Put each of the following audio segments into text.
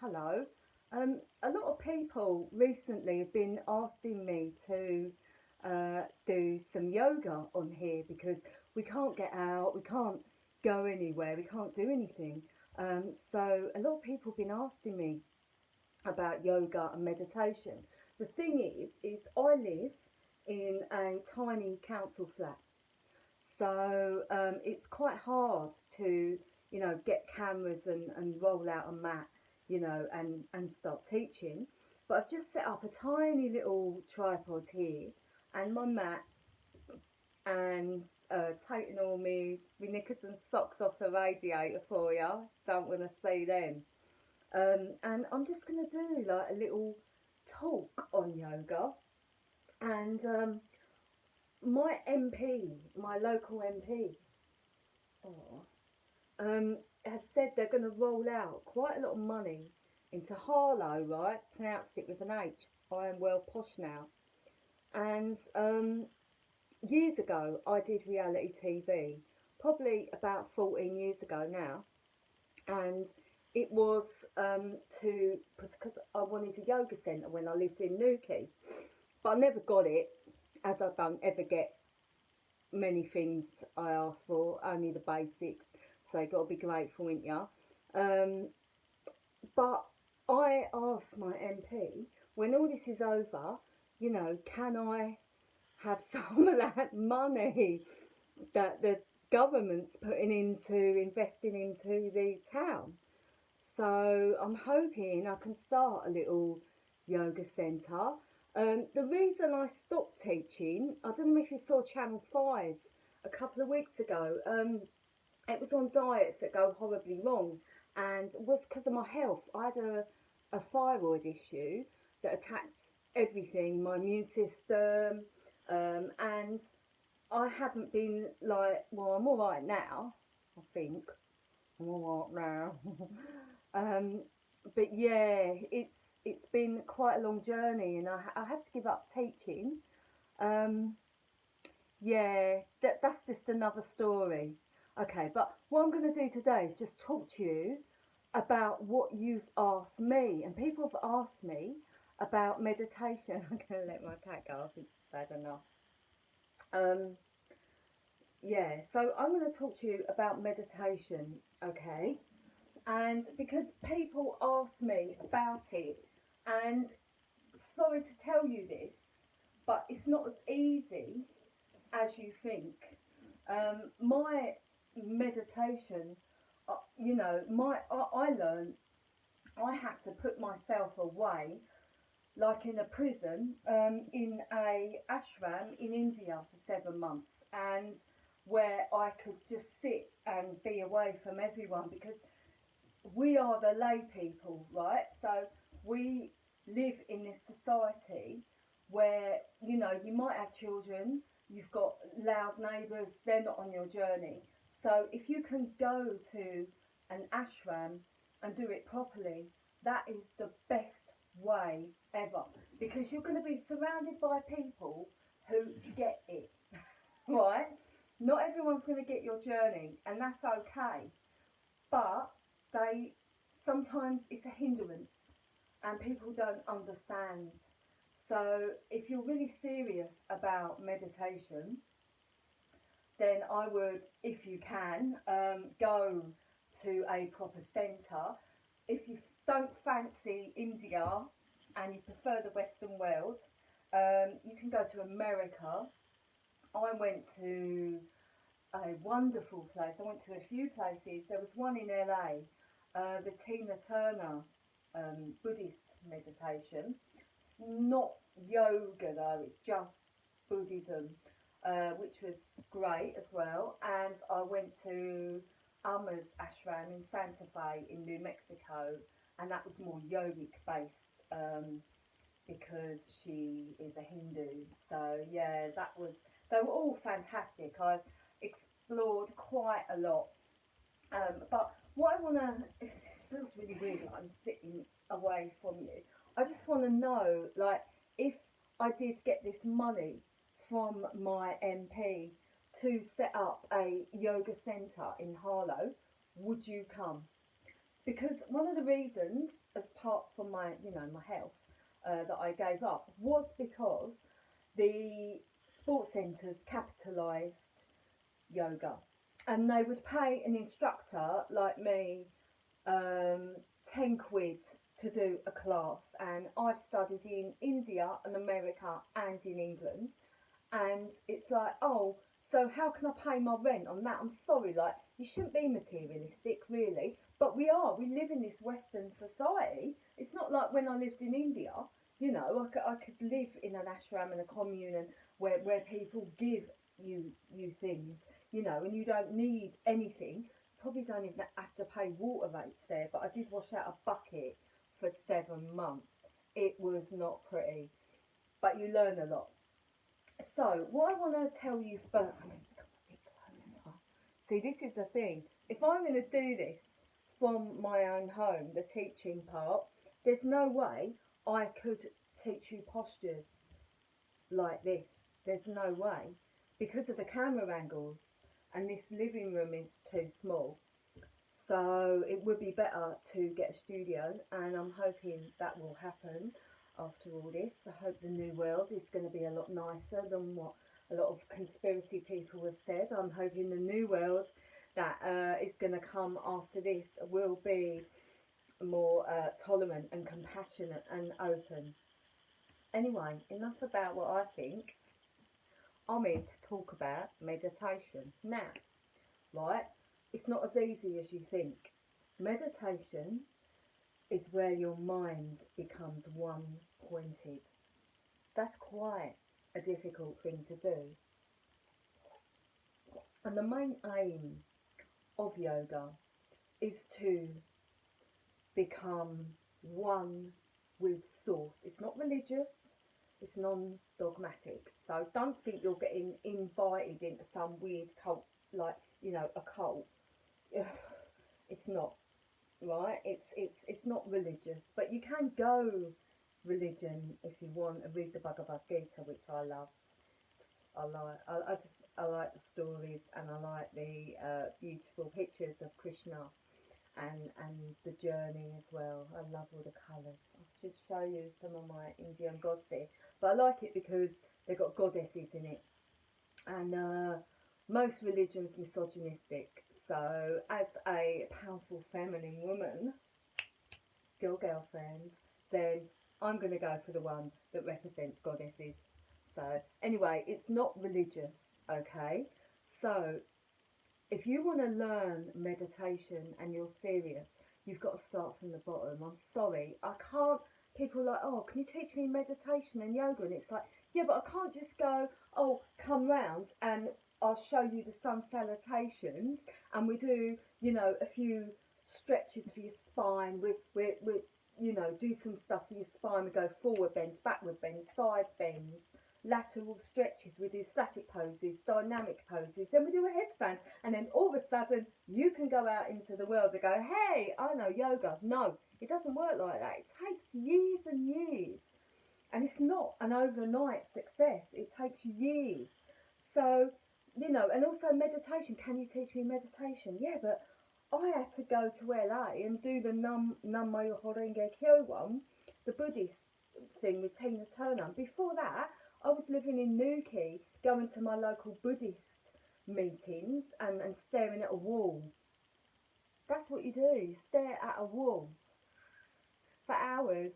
Hello. A lot of people recently have been asking me to do some yoga on here because we can't get out, we can't go anywhere, we can't do anything. So a lot of people have been asking me about yoga and meditation. The thing is I live in a tiny council flat, so it's quite hard to, get cameras and roll out a mat, and start teaching. But I've just set up a tiny little tripod here and my mat and taking all my knickers and socks off the radiator for you. Don't want to see them. And I'm just going to do like a little talk on yoga. And my MP, my local MP, has said they're going to roll out quite a lot of money into Harlow, right? Pronounced it with an H. I am well posh now. And years ago, I did reality TV, probably about 14 years ago now. And it was because I wanted a yoga centre when I lived in Newquay. But I never got it, as I don't ever get many things I ask for, only the basics. So you got to be grateful, ain't ya? Um, but I asked my MP, when all this is over, can I have some of that money that the government's putting into investing into the town? So I'm hoping I can start a little yoga centre. The reason I stopped teaching, I don't know if you saw Channel 5 a couple of weeks ago. It was on diets that go horribly wrong, and it was because of my health. I had a thyroid issue that attacks everything, my immune system, and I haven't been like, well, I'm all right now, I think. I'm all right now. um, but yeah, it's been quite a long journey, and I had to give up teaching. Um, yeah, that's just another story. Okay, but what I'm going to do today is just talk to you about what you've asked me, and people have asked me about meditation. I'm going to let my cat go. I think she's had enough. Um, yeah, so I'm going to talk to you about meditation. Okay, and because people ask me about it, and sorry to tell you this, but it's not as easy as you think. My meditation, I learned I had to put myself away, like in a prison, in a ashram in India for 7 months, and where I could just sit and be away from everyone because we are the lay people, right? So we live in this society where, you might have children, you've got loud neighbours, they're not on your journey. So if you can go to an ashram and do it properly, that is the best way ever, because you're going to be surrounded by people who get it, right? Not everyone's going to get your journey, and that's okay, but they sometimes it's a hindrance and people don't understand. So if you're really serious about meditation, then I would, if you can, go to a proper centre. If you don't fancy India and you prefer the Western world, you can go to America. I went to a wonderful place. I went to a few places. There was one in LA, the Tina Turner Buddhist meditation. It's not yoga though, it's just Buddhism, which was great as well. And I went to Amma's ashram in Santa Fe in New Mexico, and that was more yogic based. Because she is a Hindu. So yeah, they were all fantastic. I've explored quite a lot. But what I want to, it feels really weird that I'm sitting away from you. I just want to know, like, if I did get this money from my MP to set up a yoga centre in Harlow, would you come? because one of the reasons, as part from my, my health, that I gave up was because the sports centres capitalised yoga, and they would pay an instructor like me, um, 10 quid to do a class. And I've studied in India and America and in England, and it's like, oh, so how can I pay my rent on that? I'm sorry, like, you shouldn't be materialistic, really, but we are. We live in this Western society. It's not like when I lived in India. I could live in an ashram and a commune, and where people give you things, and you don't need anything. Probably don't even have to pay water rates there, but I did wash out a bucket for 7 months. It was not pretty, but you learn a lot. So, what I want to tell you first, I need to come a bit closer. See, this is the thing. If I'm going to do this from my own home, the teaching part, there's no way I could teach you postures like this. There's no way, because of the camera angles, and this living room is too small. So it would be better to get a studio, and I'm hoping that will happen after all this. I hope the new world is going to be a lot nicer than what a lot of conspiracy people have said. I'm hoping the new world that is going to come after this will be more tolerant and compassionate and open. Anyway, enough about what I think. I'm here to talk about meditation. Now, right, it's not as easy as you think. Meditation is where your mind becomes one pointed. That's quite a difficult thing to do. And the main aim of yoga is to become one with source. It's not religious, it's non dogmatic. So don't think you're getting invited into some weird cult, like, a cult. It's not, right? It's not religious, but you can go religion if you want and read the Bhagavad Gita, which I loved. I like the stories, and I like the beautiful pictures of Krishna, and the journey as well. I love all the colours. I should show you some of my Indian gods here, but I like it because they've got goddesses in it, and most religions misogynistic. So as a powerful feminine woman, girlfriend, then I'm going to go for the one that represents goddesses. So anyway, it's not religious, okay? So if you want to learn meditation and you're serious, you've got to start from the bottom. I'm sorry, I can't. People are like, oh, can you teach me meditation and yoga? And it's like, yeah, but I can't just go, oh, come round and I'll show you the sun salutations, and we do, a few stretches for your spine. We do some stuff for your spine. We go forward bends, backward bends, side bends, lateral stretches. We do static poses, dynamic poses. Then we do a headstand, and then all of a sudden you can go out into the world and go, hey, I know yoga. No, it doesn't work like that. It takes years and years, and it's not an overnight success. It takes years. So, and also meditation. Can you teach me meditation? Yeah, but I had to go to LA and do the Namyo Horenge Kyo one, the Buddhist thing with Tina Turner. Before that, I was living in Newquay, going to my local Buddhist meetings and staring at a wall. That's what you do, you stare at a wall for hours.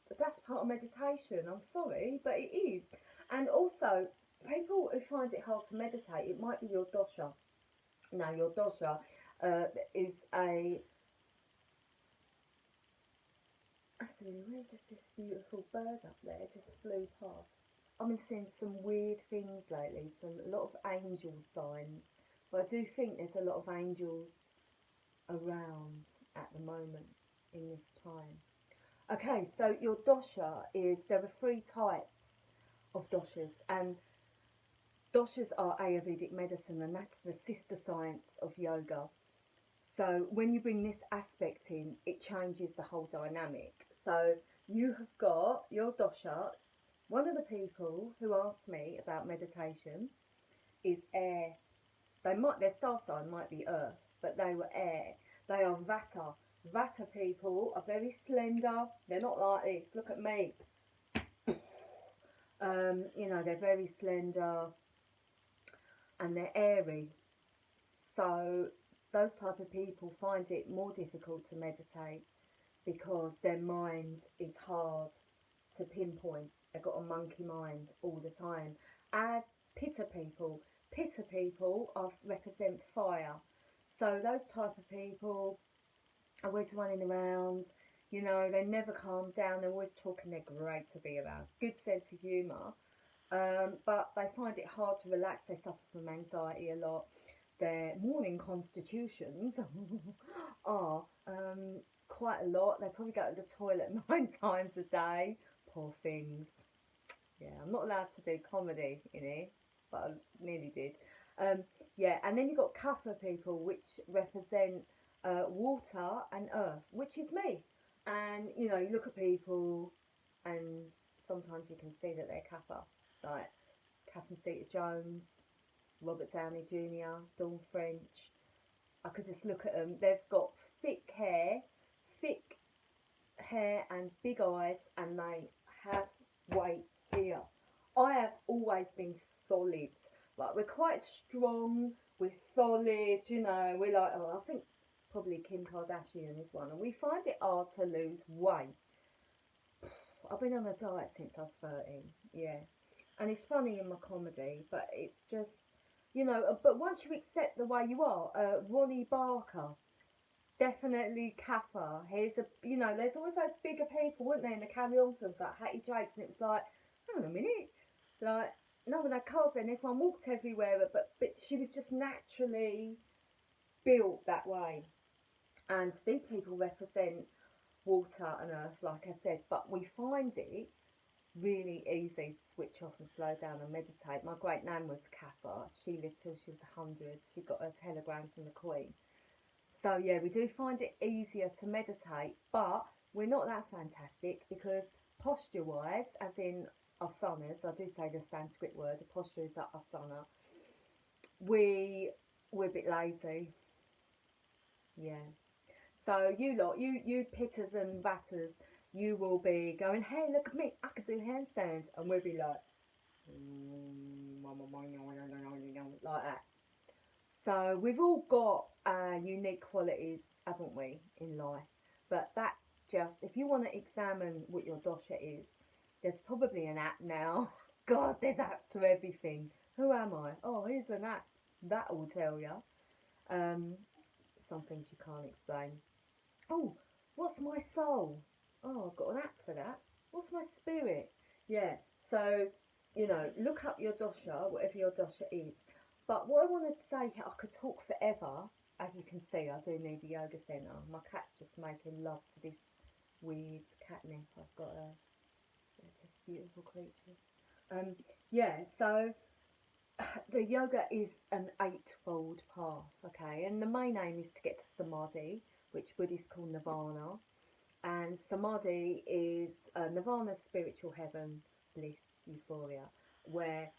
But that's part of meditation. I'm sorry, but it is. And also, people who find it hard to meditate, it might be your dosha. Now, your dosha is a... Actually, where does this beautiful bird up there just flew past? I've been seeing some weird things lately, a lot of angel signs. But I do think there's a lot of angels around at the moment in this time. Okay, so your dosha there are 3 types of doshas, and doshas are Ayurvedic medicine, and that's the sister science of yoga. So when you bring this aspect in, it changes the whole dynamic. So you have got your dosha. One of the people who asked me about meditation is air. Their star sign might be earth, but they were air. They are Vata. Vata people are very slender. They're not like this. Look at me. You know, they're very slender and they're airy. So those type of people find it more difficult to meditate because their mind is hard to pinpoint. They've got a monkey mind all the time. As Pitta people represent fire. So those type of people are always running around. You know, they never calm down. They're always talking. They're great to be around. Good sense of humour. But they find it hard to relax. They suffer from anxiety a lot. Their morning constitutions are quite a lot. They probably go to the toilet 9 times a day. Poor things. Yeah, I'm not allowed to do comedy in here, but I nearly did. Yeah, and then you've got Kapha people, which represent water and earth, which is me. And, you know, you look at people and sometimes you can see that they're Kappa, like Catherine Zeta-Jones, Robert Downey Jr., Dawn French. I could just look at them. They've got thick hair and big eyes, and they have weight here. I have always been solid. Like, we're quite strong, we're solid, you know, we're like, oh, I think probably Kim Kardashian is one, and we find it hard to lose weight. I've been on a diet since I was 13, yeah. And it's funny in my comedy, but it's just, you know, but once you accept the way you are, Ronnie Barker, definitely Kappa. Here's a, you know, there's always those bigger people, weren't there, in the Carry On films, like Hattie Jakes, and it was like, hang on a minute, like, no one had cars then, everyone walked everywhere, but she was just naturally built that way. And these people represent water and earth, like I said, but we find it really easy to switch off and slow down and meditate. My great nan was Kappa. She lived till she was 100. She got a telegram from the Queen. So yeah, we do find it easier to meditate, but we're not that fantastic because posture-wise, as in asanas, I do say the Sanskrit word, a posture is like asana, we're a bit lazy. Yeah. So you lot, you Pittas and Vattas, you will be going, hey, look at me, I can do handstands. And we'll be like, like that. So we've all got unique qualities, haven't we, in life? But that's just, if you want to examine what your dosha is, there's probably an app now. God, there's apps for everything. Who am I? Oh, here's an app. That will tell you. Some things you can't explain. Oh, what's my soul? Oh, I've got an app for that. What's my spirit? Yeah, so, you know, look up your dosha, whatever your dosha is. But what I wanted to say, I could talk forever. As you can see, I do need a yoga centre. My cat's just making love to this weird catnip I've got her. They're just beautiful creatures. Yeah, so the yoga is an 8-fold path, okay? And the main aim is to get to samadhi, which Buddhists call nirvana. And samadhi is nirvana, spiritual heaven, bliss, euphoria, where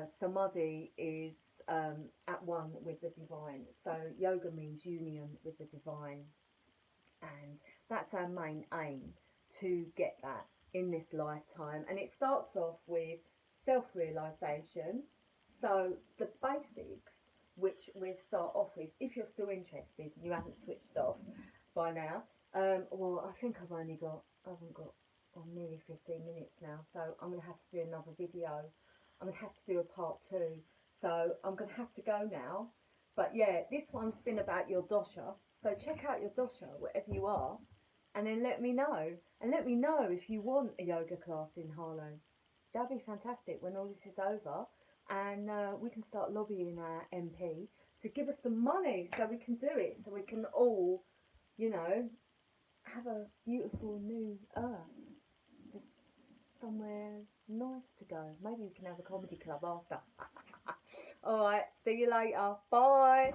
samadhi is at one with the divine. So yoga means union with the divine, and that's our main aim, to get that in this lifetime. And it starts off with self-realization. So the basics, which we'll start off with, if you're still interested and you haven't switched off by now. Well, I think I haven't got nearly 15 minutes now, so I'm going to have to do another video. I'm going to have to do a part 2, so I'm going to have to go now. But yeah, this one's been about your dosha, so check out your dosha, wherever you are, and then let me know. And let me know if you want a yoga class in Harlow. That'd be fantastic when all this is over, and we can start lobbying our MP to give us some money so we can do it, so we can all, you know, have a beautiful new earth, just somewhere nice to go. Maybe we can have a comedy club after. All right, see you later. Bye.